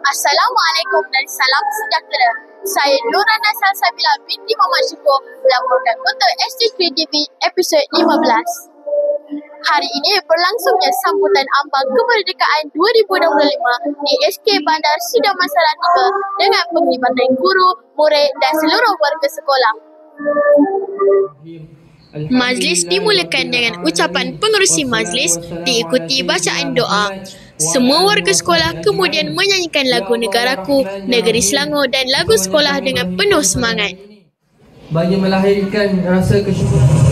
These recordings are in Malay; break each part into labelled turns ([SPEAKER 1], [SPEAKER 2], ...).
[SPEAKER 1] Assalamualaikum dan salam sejahtera. Saya Nurana Salsabila binti Muhammad Syukur melaporkan untuk ST3 TV episod 15. Hari ini berlangsungnya sambutan ambang kemerdekaan 2025 di SK Bandar Sidang Masyarakat 3 dengan penglibatan guru, murid dan seluruh warga sekolah. Majlis dimulakan dengan ucapan pengerusi majlis diikuti bacaan doa. Semua warga sekolah kemudian menyanyikan lagu Negaraku, Negeri Selangor dan lagu sekolah dengan penuh semangat.
[SPEAKER 2] Bagi melahirkan rasa kesyukuran.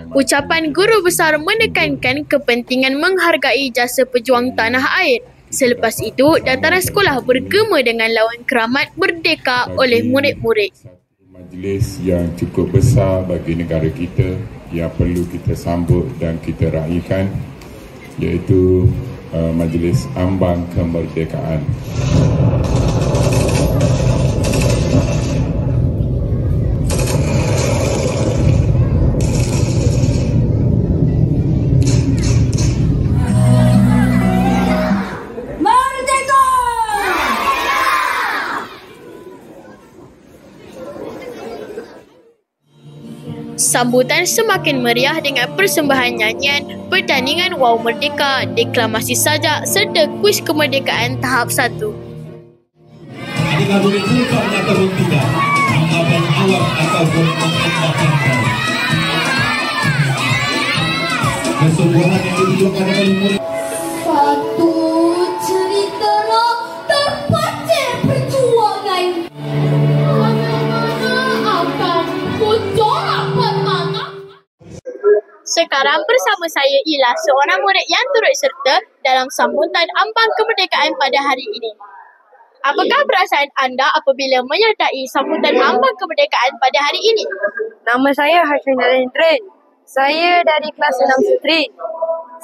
[SPEAKER 1] Ucapan guru besar menekankan kepentingan menghargai jasa pejuang tanah air. Selepas itu, dataran sekolah bergema dengan lawan keramat merdeka oleh murid-murid.
[SPEAKER 3] Majlis yang cukup besar bagi negara kita yang perlu kita sambut dan kita raikan, iaitu Majlis Ambang Kemerdekaan.
[SPEAKER 1] Sambutan semakin meriah dengan persembahan nyanyian, pertandingan Wow Merdeka, deklamasi sajak serta kuis kemerdekaan tahap 1.
[SPEAKER 4] Adakah boleh tukar ataupun tidak? Anggapan awak ataupun menghembahkan kesungguhan yang ditunjukkan oleh murid.
[SPEAKER 5] Satu cerita terpacir perjuangan. Mana akan muncul
[SPEAKER 1] Sekarang bersama saya ialah seorang murid yang turut serta dalam sambutan ambang kemerdekaan pada hari ini. Apakah perasaan anda apabila menyertai sambutan ambang kemerdekaan pada hari ini?
[SPEAKER 6] Nama saya Hashim Narendran. Saya dari kelas 6 Sutri.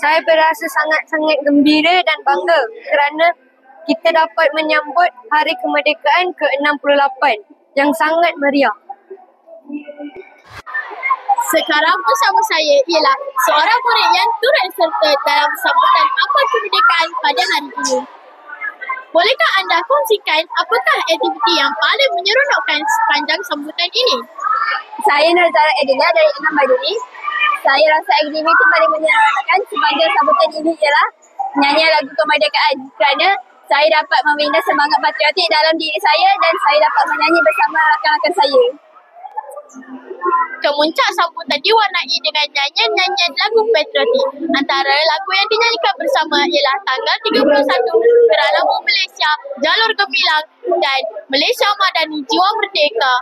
[SPEAKER 6] Saya berasa sangat-sangat gembira dan bangga kerana kita dapat menyambut Hari Kemerdekaan ke-68 yang sangat meriah.
[SPEAKER 1] Sekarang bersama saya ialah seorang murid yang turut serta dalam sambutan ambang kemerdekaan pada hari ini. Bolehkah anda kongsikan apakah aktiviti yang paling menyeronokkan sepanjang sambutan ini?
[SPEAKER 6] Saya Nazara Edina dari Enam Baduri. Saya rasa aktiviti paling menyeronokkan sepanjang sambutan ini ialah nyanyian lagu kemerdekaan kerana saya dapat membina semangat patriotik dalam diri saya dan saya dapat menyanyi bersama rakan-rakan saya.
[SPEAKER 1] Kemuncak sambutan diwarnai dengan nyanyian-nyanyian lagu patriotik. Antara lagu yang dinyanyikan bersama ialah Tanggal 31, Keralamu Malaysia, Jalur Gemilang dan Malaysia Madani Jiwa Merdeka.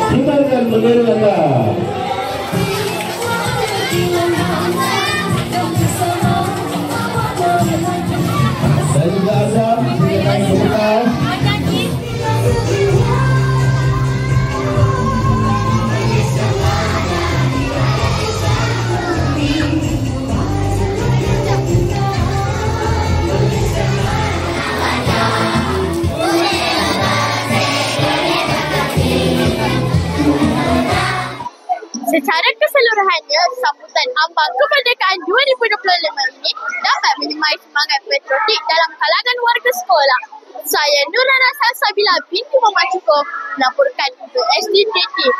[SPEAKER 4] Tinggalkan bendera anda. Dan juga anda silakan bergegas.
[SPEAKER 1] Secara keseluruhannya, sambutan ambang kemerdekaan 2025 ini dapat menyemai semangat patriotik dalam kalangan warga sekolah. Saya Nurana Salsabila binti Muhammad Syukur melaporkan untuk ST3 TV.